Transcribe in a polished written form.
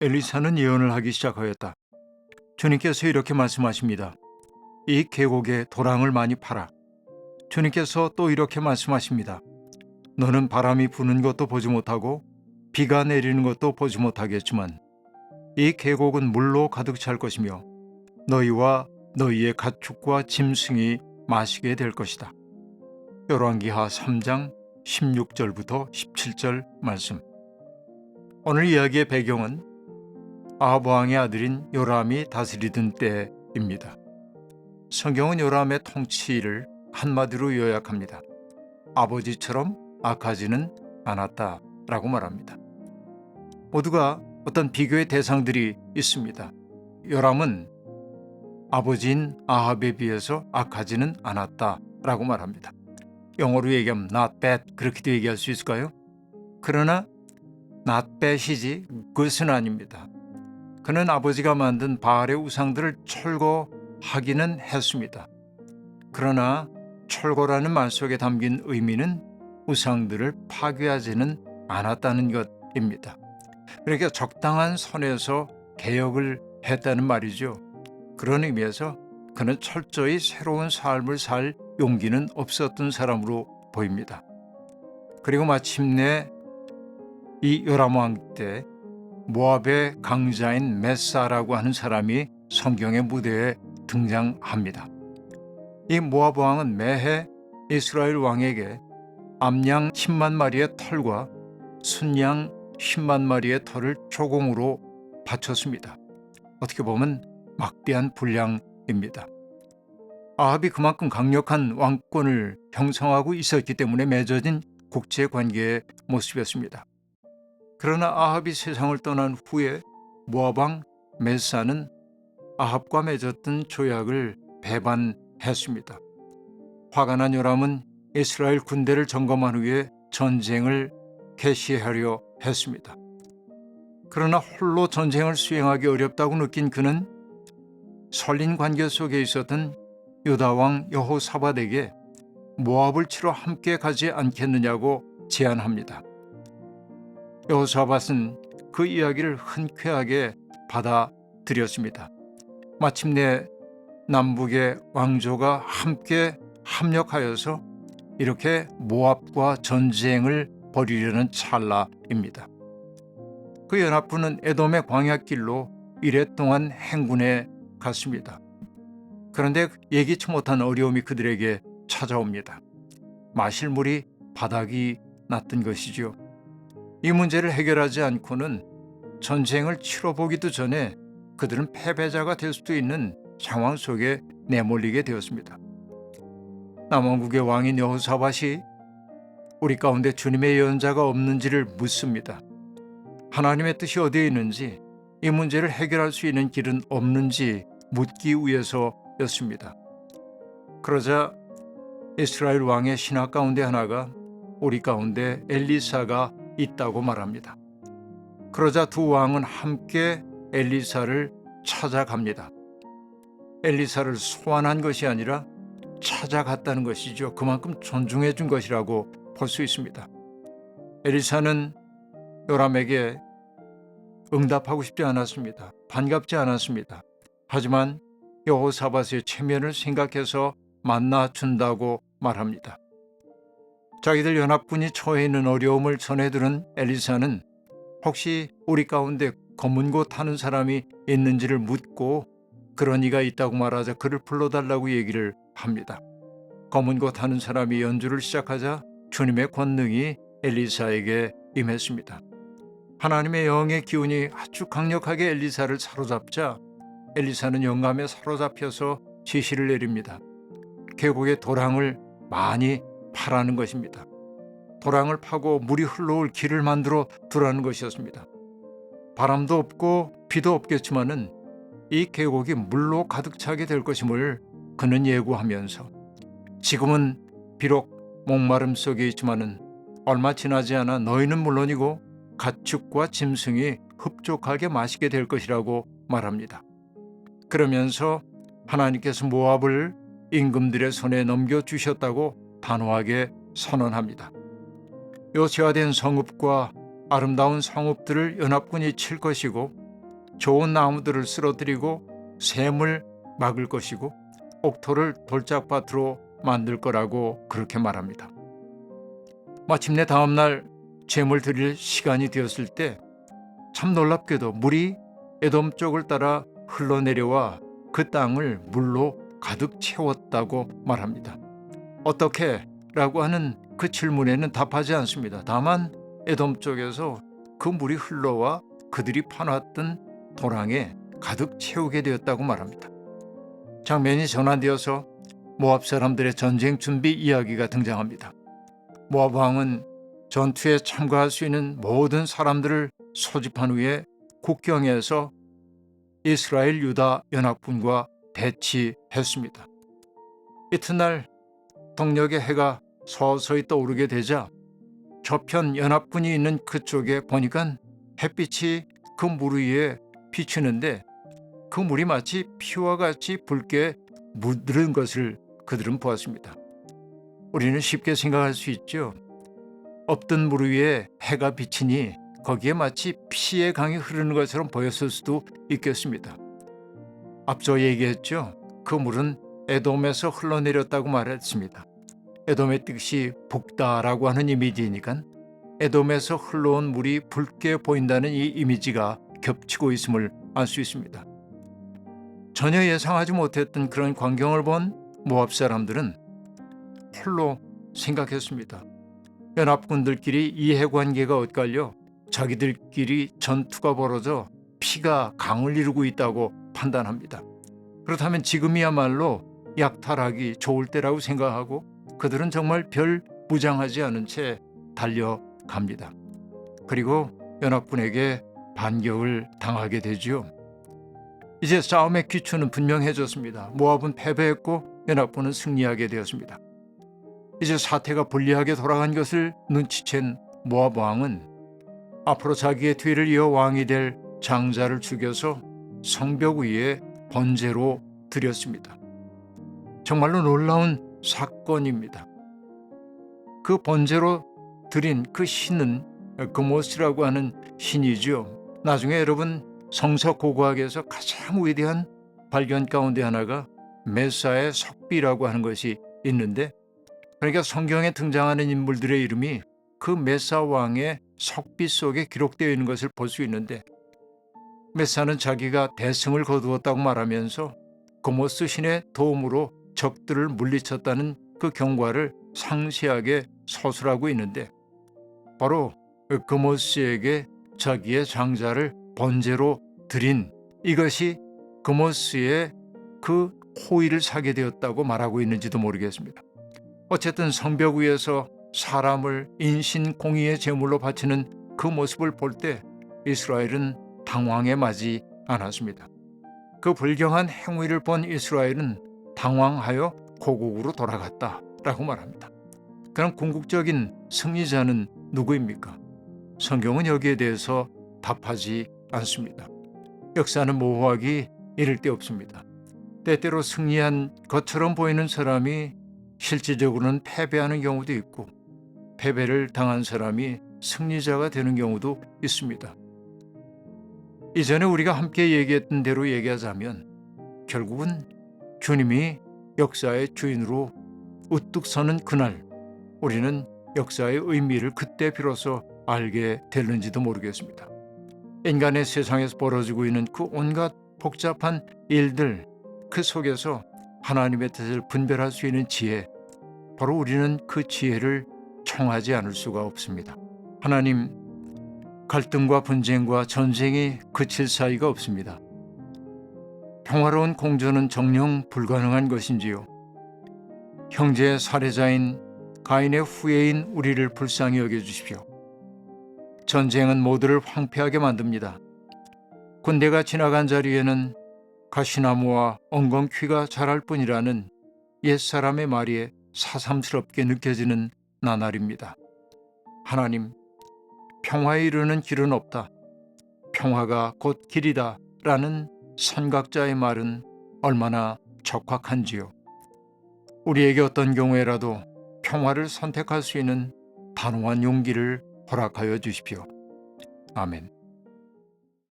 엘리사는 예언을 하기 시작하였다. 주님께서 이렇게 말씀하십니다. 이 계곡에 도랑을 많이 파라. 주님께서 또 이렇게 말씀하십니다. 너는 바람이 부는 것도 보지 못하고 비가 내리는 것도 보지 못하겠지만 이 계곡은 물로 가득 찰 것이며 너희와 너희의 가축과 짐승이 마시게 될 것이다. 열왕기하 3장 16절부터 17절 말씀. 오늘 이야기의 배경은 아합 왕의 아들인 요람이 다스리던 때입니다. 성경은 요람의 통치를 한마디로 요약합니다. 아버지처럼 악하지는 않았다라고 말합니다. 모두가 어떤 비교의 대상들이 있습니다. 요람은 아버지인 아합에 비해서 악하지는 않았다라고 말합니다. 영어로 얘기하면 not bad 그렇게도 얘기할 수 있을까요? 그러나 not bad이지 good은 아닙니다. 그는 아버지가 만든 바알의 우상들을 철거하기는 했습니다. 그러나 철거라는 말 속에 담긴 의미는 우상들을 파괴하지는 않았다는 것입니다. 그러니까 적당한 선에서 개혁을 했다는 말이죠. 그런 의미에서 그는 철저히 새로운 삶을 살 용기는 없었던 사람으로 보입니다. 그리고 마침내 이 요람 왕 때 모압의 강자인 메사라고 하는 사람이 성경의 무대에 등장합니다. 이 모압 왕은 매해 이스라엘 왕에게 암양 10만 마리의 털과 순양 10만 마리의 털을 조공으로 바쳤습니다. 어떻게 보면 막대한 분량입니다. 아합이 그만큼 강력한 왕권을 형성하고 있었기 때문에 맺어진 국제관계의 모습이었습니다. 그러나 아합이 세상을 떠난 후에 모압 왕 메사는 아합과 맺었던 조약을 배반했습니다. 화가 난 요람은 이스라엘 군대를 점검한 후에 전쟁을 개시하려 했습니다. 그러나 홀로 전쟁을 수행하기 어렵다고 느낀 그는 설린 관계 속에 있었던 유다 왕 여호사밧에게 모압을 치러 함께 가지 않겠느냐고 제안합니다. 여호사밧은 그 이야기를 흔쾌하게 받아들였습니다. 마침내 남북의 왕조가 함께 합력하여서 이렇게 모압과 전쟁을 벌이려는 찰나입니다. 그 연합군은 에돔의 광야길로 이래 동안 행군해 갔습니다. 그런데 예기치 못한 어려움이 그들에게 찾아옵니다. 마실 물이 바닥이 났던 것이죠. 이 문제를 해결하지 않고는 전쟁을 치러보기도 전에 그들은 패배자가 될 수도 있는 상황 속에 내몰리게 되었습니다. 남왕국의 왕인 여호사밧이 우리 가운데 주님의 예언자가 없는지를 묻습니다. 하나님의 뜻이 어디에 있는지, 이 문제를 해결할 수 있는 길은 없는지 묻기 위해서였습니다. 그러자 이스라엘 왕의 신하 가운데 하나가 우리 가운데 엘리사가 있다고 말합니다. 그러자 두 왕은 함께 엘리사를 찾아갑니다. 엘리사를 소환한 것이 아니라 찾아갔다는 것이죠. 그만큼 존중해 준 것이라고 볼 수 있습니다. 엘리사는 요람에게 응답하고 싶지 않았습니다. 반갑지 않았습니다. 하지만 여호사밧의 체면을 생각해서 만나준다고 말합니다. 자기들 연합군이 처해 있는 어려움을 전해들은 엘리사는 혹시 우리 가운데 검은 고 타는 사람이 있는지를 묻고 그런 이가 있다고 말하자 그를 불러달라고 얘기를 합니다. 검은 고 타는 사람이 연주를 시작하자 주님의 권능이 엘리사에게 임했습니다. 하나님의 영의 기운이 아주 강력하게 엘리사를 사로잡자 엘리사는 영감에 사로잡혀서 지시를 내립니다. 계곡에 도랑을 많이 파라는 것입니다. 도랑을 파고 물이 흘러올 길을 만들어 두라는 것이었습니다. 바람도 없고 비도 없겠지만은 이 계곡이 물로 가득 차게 될 것임을 그는 예고하면서 지금은 비록 목마름 속에 있지만은 얼마 지나지 않아 너희는 물론이고 가축과 짐승이 흡족하게 마시게 될 것이라고 말합니다. 그러면서 하나님께서 모압을 임금들의 손에 넘겨주셨다고 단호하게 선언합니다. 요새화된 성읍과 아름다운 성읍들을 연합군이 칠 것이고 좋은 나무들을 쓰러뜨리고 샘을 막을 것이고 옥토를 돌짝밭으로 만들 거라고 그렇게 말합니다. 마침내 다음날 제물 드릴 시간이 되었을 때 참 놀랍게도 물이 에돔 쪽을 따라 흘러내려와 그 땅을 물로 가득 채웠다고 말합니다. 어떻게? 라고 하는 그 질문에는 답하지 않습니다. 다만 에돔 쪽에서 그 물이 흘러와 그들이 파놨던 도랑에 가득 채우게 되었다고 말합니다. 장면이 전환되어서 모압 사람들의 전쟁 준비 이야기가 등장합니다. 모압 왕은 전투에 참가할 수 있는 모든 사람들을 소집한 후에 국경에서 이스라엘 유다 연합군과 대치했습니다. 이튿날 동력의 해가 서서히 떠오르게 되자 저편 연합군이 있는 그쪽에 보니까 햇빛이 그 물 위에 비치는데 그 물이 마치 피와 같이 붉게 물든 것을 그들은 보았습니다. 우리는 쉽게 생각할 수 있죠. 없던 물 위에 해가 비치니 거기에 마치 피의 강이 흐르는 것처럼 보였을 수도 있겠습니다. 앞서 얘기했죠. 그 물은 에돔에서 흘러내렸다고 말했습니다. 에돔의 뜻이 붓다라고 하는 이미지이니까 에돔에서 흘러온 물이 붉게 보인다는 이 이미지가 겹치고 있음을 알 수 있습니다. 전혀 예상하지 못했던 그런 광경을 본 모압 사람들은 홀로 생각했습니다. 연합군들끼리 이해관계가 엇갈려 자기들끼리 전투가 벌어져 피가 강을 이루고 있다고 판단합니다. 그렇다면 지금이야말로 약탈하기 좋을 때라고 생각하고 그들은 정말 별 무장하지 않은 채 달려갑니다. 그리고 연합군에게 반격을 당하게 되죠. 이제 싸움의 기초는 분명해졌습니다. 모압은 패배했고 연합군은 승리하게 되었습니다. 이제 사태가 불리하게 돌아간 것을 눈치챈 모압 왕은 앞으로 자기의 뒤를 이어 왕이 될 장자를 죽여서 성벽 위에 번제로 드렸습니다. 정말로 놀라운 사건입니다. 그 번제로 드린 그 신은 그모스라고 하는 신이죠. 나중에 여러분 성서 고고학에서 가장 위대한 발견 가운데 하나가 메사의 석비라고 하는 것이 있는데, 그러니까 성경에 등장하는 인물들의 이름이 그 메사 왕의 석비 속에 기록되어 있는 것을 볼 수 있는데, 메사는 자기가 대승을 거두었다고 말하면서 고모스 신의 도움으로 적들을 물리쳤다는 그 경과를 상세하게 서술하고 있는데, 바로 고모스에게 자기의 장자를 번제로 드린 이것이 고모스의 그 호의를 사게 되었다고 말하고 있는지도 모르겠습니다. 어쨌든 성벽 위에서 사람을 인신공의의 제물로 바치는 그 모습을 볼 때 이스라엘은 당황에 마지 않았습니다. 그 불경한 행위를 본 이스라엘은 당황하여 고국으로 돌아갔다라고 말합니다. 그럼 궁극적인 승리자는 누구입니까? 성경은 여기에 대해서 답하지 않습니다. 역사는 모호하기 이를 데 없습니다. 때때로 승리한 것처럼 보이는 사람이 실질적으로는 패배하는 경우도 있고, 패배를 당한 사람이 승리자가 되는 경우도 있습니다. 이전에 우리가 함께 얘기했던 대로 얘기하자면 결국은 주님이 역사의 주인으로 우뚝 서는 그날, 우리는 역사의 의미를 그때 비로소 알게 될는지도 모르겠습니다. 인간의 세상에서 벌어지고 있는 그 온갖 복잡한 일들, 그 속에서 하나님의 뜻을 분별할 수 있는 지혜, 바로 우리는 그 지혜를 청하지 않을 수가 없습니다. 하나님, 갈등과 분쟁과 전쟁이 그칠 사이가 없습니다. 평화로운 공존은 정녕 불가능한 것인지요. 형제의 살해자인 가인의 후예인 우리를 불쌍히 여겨주십시오. 전쟁은 모두를 황폐하게 만듭니다. 군대가 지나간 자리에는 가시나무와 엉겅퀴가 자랄 뿐이라는 옛사람의 말이 사삼스럽게 느껴지는 나날입니다. 하나님, 평화에 이르는 길은 없다. 평화가 곧 길이다 라는 선각자의 말은 얼마나 적확한지요. 우리에게 어떤 경우에라도 평화를 선택할 수 있는 단호한 용기를 허락하여 주십시오. 아멘.